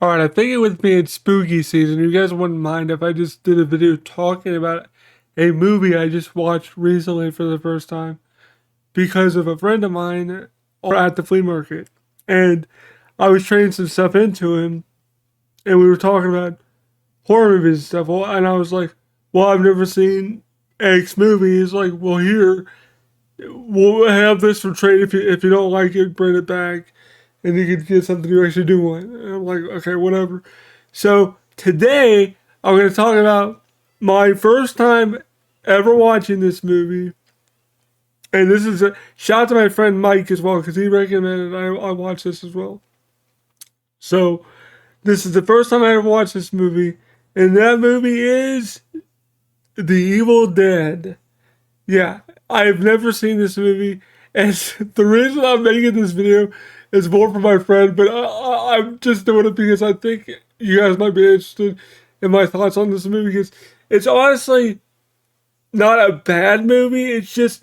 Alright, I think it with being spooky season, you guys wouldn't mind if I just did a video talking about a movie I just watched recently for the first time because of a friend of mine or at the flea market. And I was trading some stuff into him and we were talking about horror movies and stuff. Well, and I was like, well, I've never seen X movie. He's like, well, here, we'll have this for trade if you don't like it, bring it back and you can get something you actually do want. And I'm like, okay, whatever. So today I'm going to talk about my first time ever watching this movie, and this is a shout out to my friend Mike as well because he recommended I watch this as well. So this is the first time I ever watched this movie, and that movie is The Evil Dead. Yeah, I've never seen this movie, and the reason I'm making this video is more for my friend, but I'm just doing it because I think you guys might be interested in my thoughts on this movie because it's honestly not a bad movie. It's just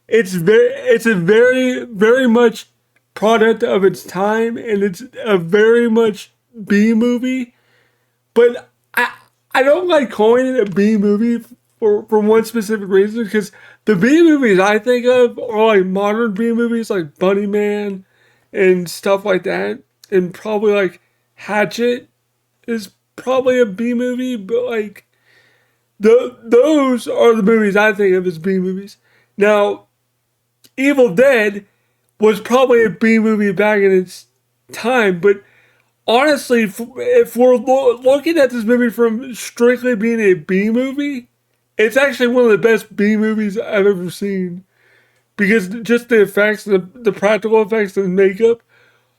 it's a very much product of its time, and it's a very much B movie. But I don't like calling it a B movie for one specific reason because the B movies I think of are like modern B movies like Bunny Man and stuff like that, and probably like Hatchet is probably a B movie, but like those are the movies I think of as B movies. Now, Evil Dead was probably a B movie back in its time, but honestly, if we're looking at this movie from strictly being a B movie, it's actually one of the best B movies I've ever seen because just the effects, the practical effects, and makeup.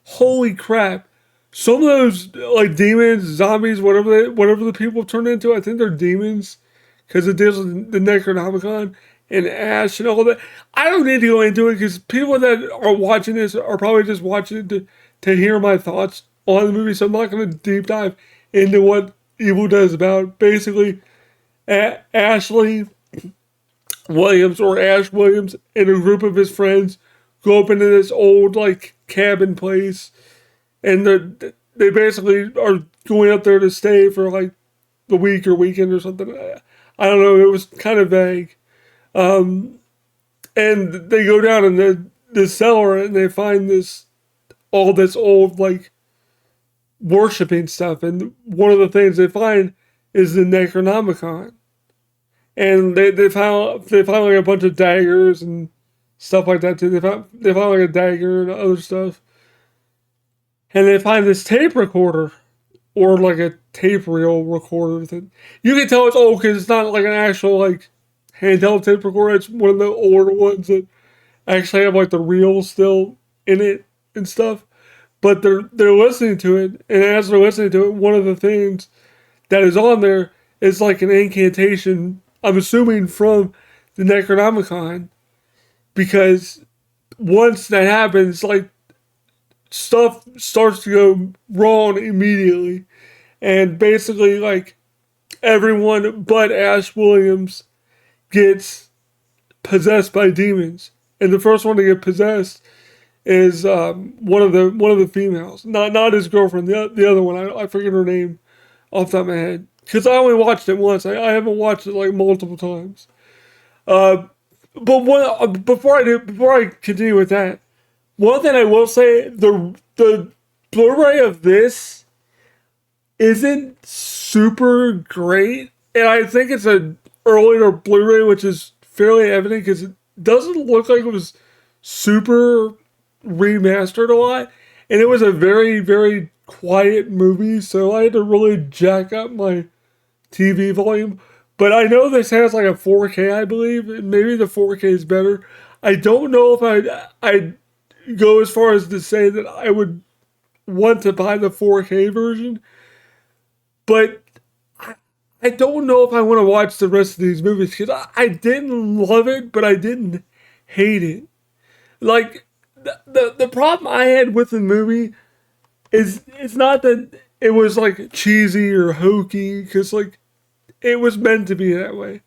Holy crap! Some of those like demons, zombies, whatever the people turn into, I think they're demons because it deals with the Necronomicon and Ash and all that. I don't need to go into it because people that are watching this are probably just watching it to hear my thoughts on the movie. So I'm not going to deep dive into what Evil Dead is about. Basically, Ashley Williams or Ash Williams and a group of his friends go up into this old like cabin place, and they basically are going up there to stay for like the week or weekend or something. I don't know. It was kind of vague. And they go down in the cellar and they find all this old like worshiping stuff. And one of the things they find is the Necronomicon. And they found like a bunch of daggers and stuff like that too. They found like a dagger and other stuff. And they find this tape recorder or like a tape reel recorder that you can tell it's old because it's not like an actual like handheld tape recorder. It's one of the older ones that actually have like the reel still in it and stuff. But they're listening to it, and as they're listening to it, one of the things that is on there is like an incantation. I'm assuming from the Necronomicon because once that happens, like stuff starts to go wrong immediately, and basically like everyone but Ash Williams gets possessed by demons, and the first one to get possessed is one of the females, not his girlfriend, the other one. I forget her name off the top of my head because I only watched it once. I haven't watched it like multiple times. Uh, but before I continue with that, one thing I will say the Blu-ray of this isn't super great, and I think it's an earlier Blu-ray, which is fairly evident because it doesn't look like it was super remastered a lot, and it was a very quiet movie, so I had to really jack up my TV volume. But I know this has like a 4K, I believe, and maybe the 4K is better. I don't know if I'd go as far as to say that I would want to buy the 4K version, but I don't know if I want to watch the rest of these movies because I didn't love it, but I didn't hate it. Like the problem I had with the movie is it's not that it was like cheesy or hokey because like it was meant to be that way.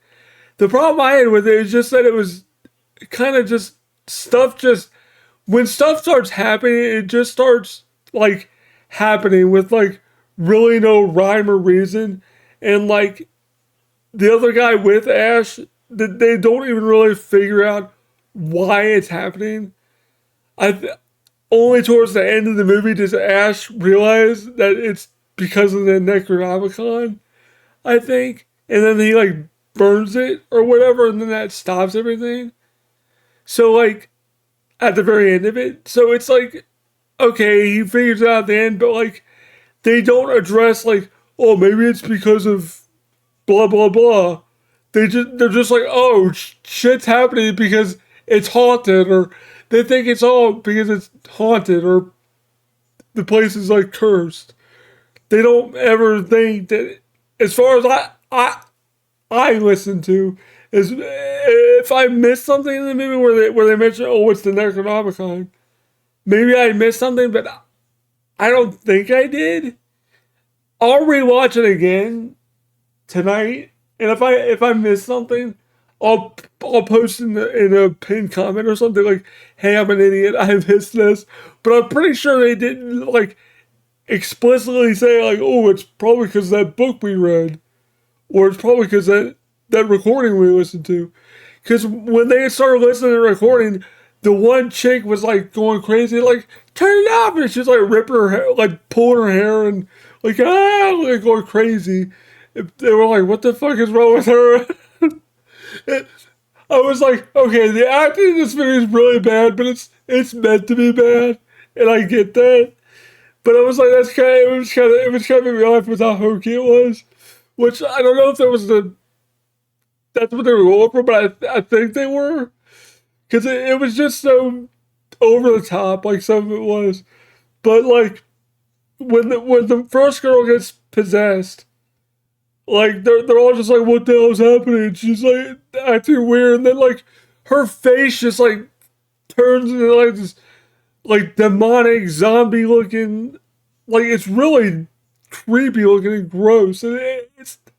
The problem I had with it is just that it was kind of just stuff just when stuff starts happening, it just starts like happening with like really no rhyme or reason. And like the other guy with Ash, that they don't even really figure out why it's happening. Only towards the end of the movie does Ash realize that it's because of the Necronomicon, I think. And then he like burns it or whatever, and then that stops everything. So like at the very end of it, so it's like okay, he figures it out at the end, but like they don't address like, oh, maybe it's because of blah blah blah. They're just like, oh, shit's happening because it's haunted, or they think it's all because it's haunted, or the place is like cursed. They don't ever think that, as far as I listen to, is if I missed something in the movie where they mention, oh, it's the Necronomicon, maybe I missed something, but I don't think I did. I'll rewatch it again tonight, and if I miss something, I'll post in a pinned comment or something like, "Hey, I'm an idiot. I missed this," but I'm pretty sure they didn't like explicitly say like, "Oh, it's probably because that book we read," or it's probably because that recording we listened to. Because when they started listening to the recording, the one chick was like going crazy, like turn it off, and she's like ripping her hair, like pulling her hair, and like like going crazy. They were like, "What the fuck is wrong with her?" I was like, "Okay, the acting in this movie is really bad, but it's meant to be bad, and I get that." But I was like, "That's kind of it was kind of in real life with how hokey it was," which I don't know if that was that's what they were going for, but I think they were. Because it was just so over the top, like some of it was. But like when the first girl gets possessed, like they're all just like, "What the hell's happening?" She's like acting weird, and then like her face just like turns into like this like demonic zombie looking, like it's really creepy looking and gross, and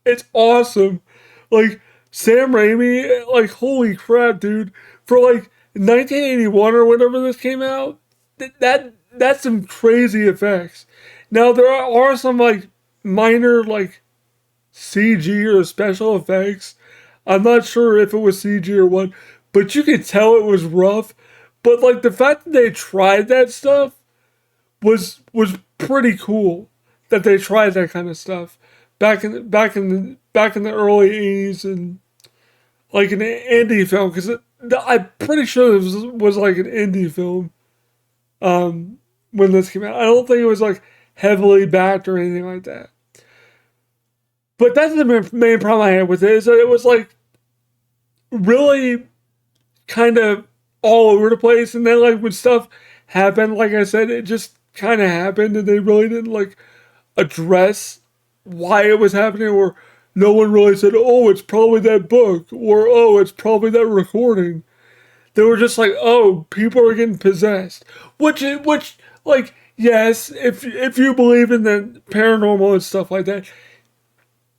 it's awesome. Like Sam Raimi, like holy crap, dude! For like 1981 or whenever this came out, that's some crazy effects. Now there are some like minor like CG or special effects. I'm not sure if it was CG or what, but you could tell it was rough. But like the fact that they tried that stuff was pretty cool. That they tried that kind of stuff back in the early '80s, and like an indie film, because I'm pretty sure this was like an indie film when this came out. I don't think it was like heavily backed or anything like that. But that's the main problem I had with it, is that it was like really kind of all over the place, and then like when stuff happened, like I said, it just kind of happened, and they really didn't like address why it was happening, or no one really said, "Oh, it's probably that book," or "Oh, it's probably that recording." They were just like, "Oh, people are getting possessed," which like yes, if you believe in the paranormal and stuff like that,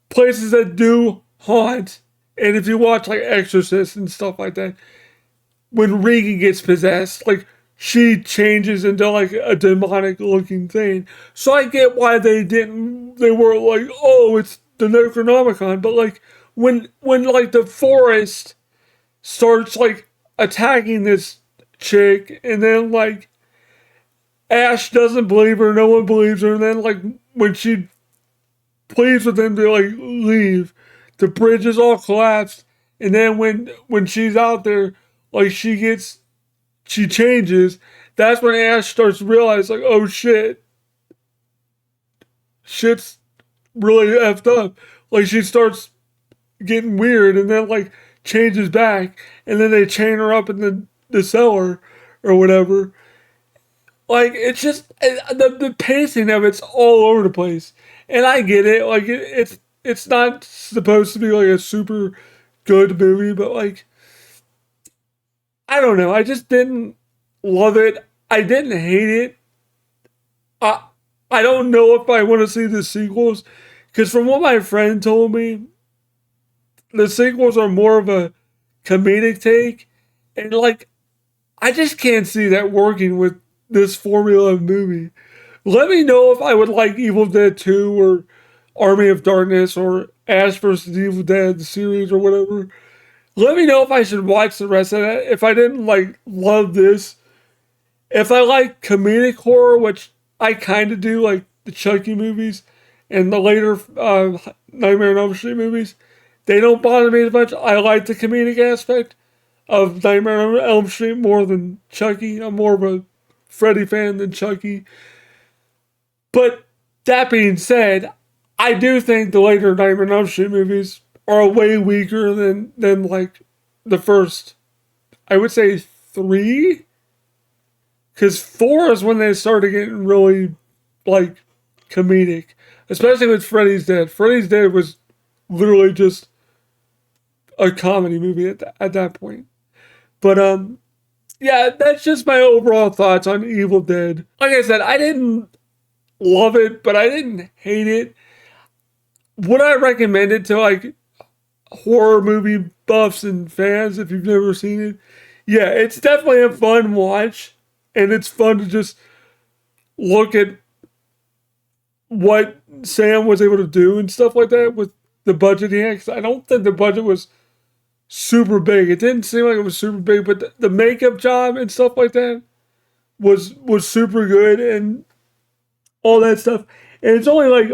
places that do haunt, and if you watch like Exorcist and stuff like that, when Regan gets possessed, like she changes into like a demonic looking thing. So I get why they were like, "Oh, it's the Necronomicon," but like when like the forest starts like attacking this chick, and then like Ash doesn't believe her, no one believes her, and then like when she pleads with them to like leave, the bridge is all collapsed, and then when she's out there, like she changes. That's when Ash starts to realize like, oh shit's really effed up. Like she starts getting weird, and then like changes back, and then they chain her up in the cellar or whatever. Like it's just the pacing of it's all over the place, and I get it. Like it's not supposed to be like a super good movie, but like I don't know. I just didn't love it. I didn't hate it. I I don't know if I want to see the sequels, because from what my friend told me, the sequels are more of a comedic take, and like I just can't see that working with this formula of movie. Let me know if I would like Evil Dead 2 or Army of Darkness or Ash vs. Evil Dead, the series or whatever. Let me know if I should watch the rest of that. If I didn't like love this, if I like comedic horror, which I kind of do, like the Chucky movies and the later Nightmare on Elm Street movies, they don't bother me as much. I like the comedic aspect of Nightmare on Elm Street more than Chucky. I'm more of a Freddy fan than Chucky. But that being said, I do think the later Nightmare on Elm Street movies are way weaker than like the first, I would say, three. Because four is when they started getting really like comedic, especially with Freddy's Dead. Freddy's Dead was literally just a comedy movie at that point. But yeah, that's just my overall thoughts on Evil Dead. Like I said, I didn't love it, but I didn't hate it. Would I recommend it to like horror movie buffs and fans if you've never seen it? Yeah, it's definitely a fun watch, and it's fun to just look at what Sam was able to do and stuff like that with the budget he had. 'Cause I don't think the budget was super big. It didn't seem like it was super big, but the makeup job and stuff like that was super good and all that stuff. And it's only like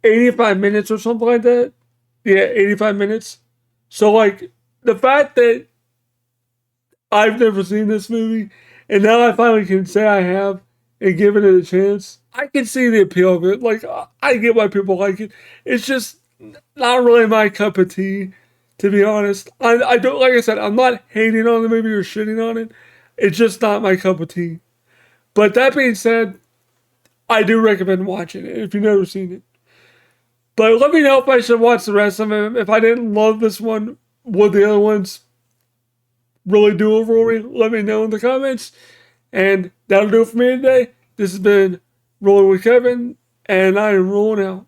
85 minutes or something like that. Yeah, 85 minutes. So like the fact that I've never seen this movie and now I finally can say I have and give it a chance, I can see the appeal of it. Like I get why people like it. It's just not really my cup of tea, to be honest. I don't, like I said, I'm not hating on the movie or shitting on it. It's just not my cup of tea. But that being said, I do recommend watching it if you've never seen it. But let me know if I should watch the rest of them. If I didn't love this one, would the other ones really do it for me? Let me know in the comments. And that'll do it for me today. This has been Rolling with Kevin, and I am rolling out.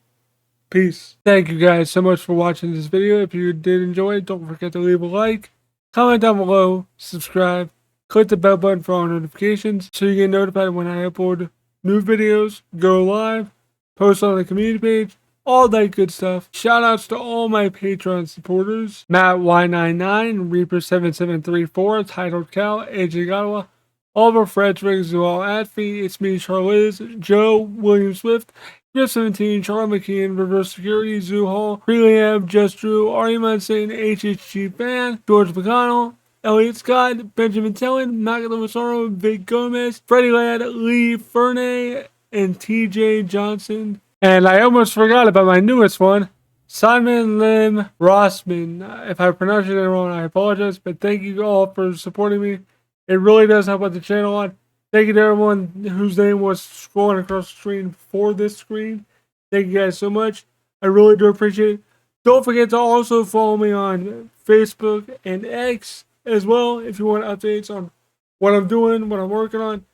Peace. Thank you guys so much for watching this video. If you did enjoy it, don't forget to leave a like, comment down below, subscribe, click the bell button for all notifications so you get notified when I upload new videos, go live, post on the community page, all that good stuff. Shout outs to all my Patreon supporters: Matt Y99, Reaper7734, Titled Cal, AJ Gadawa, Oliver Frederick, Zual Atfi, It's Me, Charlize, Joe, William Swift, Jeff 17, Charlie McKeon, Reverse Security, Zoo Hall, Preliab, Just Drew, Ari Munson, HHG Fan, George McConnell, Elliot Scott, Benjamin Tellen, Magdalene Massaro, Vic Gomez, Freddie Ladd, Lee Fernay, and TJ Johnson. And I almost forgot about my newest one, Simon Lim Rossman. If I pronounced it wrong, I apologize, but thank you all for supporting me. It really does help out the channel a lot. Thank you to everyone whose name was scrolling across the screen for this screen. Thank you guys so much. I really do appreciate it. Don't forget to also follow me on Facebook and X as well if you want updates on what I'm doing, what I'm working on.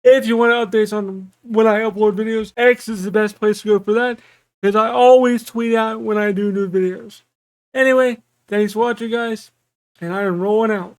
If you want updates on when I upload videos, X is the best place to go for that because I always tweet out when I do new videos. Anyway, thanks for watching, guys, and I am rolling out.